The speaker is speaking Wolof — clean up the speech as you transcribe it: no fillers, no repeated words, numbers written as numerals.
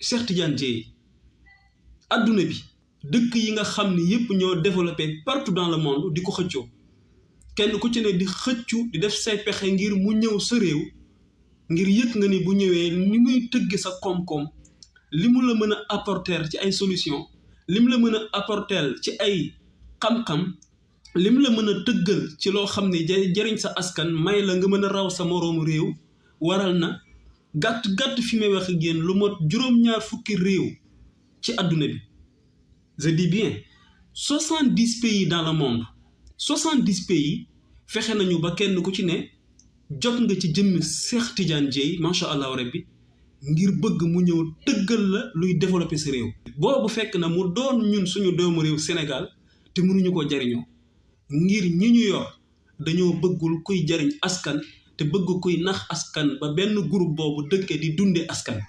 Cheikh Tidiane Dièye adduna bi dëkk yi nga xam ni yépp ñoo développé partout dans le monde di ko xëccoo kenn ku ci ne di xëccu di def say pexe ngir mu ñëw sa réew ngir yëg nga ni bu ñëwee ni muy tëgg sa koom-koom li mu la mën a apporter ci ay solution li mu la mën a apporter ci ay xam-xam li mu la mën a tëggal ci loo xam ne jariñ sa askan may la nga mën a raw sa moroomu réew waral na gàtt fi may wax ak yéen lu mot juróom-ñaar fukki réew ci àdduna bi je dis bien 70 pays dans le monde 70 pays fexe nañu ba kenn ku ci ne jot nga ci jëmmi Cheikh Tidiane Dièye macha allah rabbi ngir bëgg mu ñëw tëggal la luy développer sa réew. boobu fekk na mu doon ñun suñu doomu réew Sénégal te mënuñu ko jariñoo ngir ñi ñu yor dañoo bëggul kuy jariñ askan te bëgg kuy nax askan ba benn groupe boobu dëkkee di dunde askan.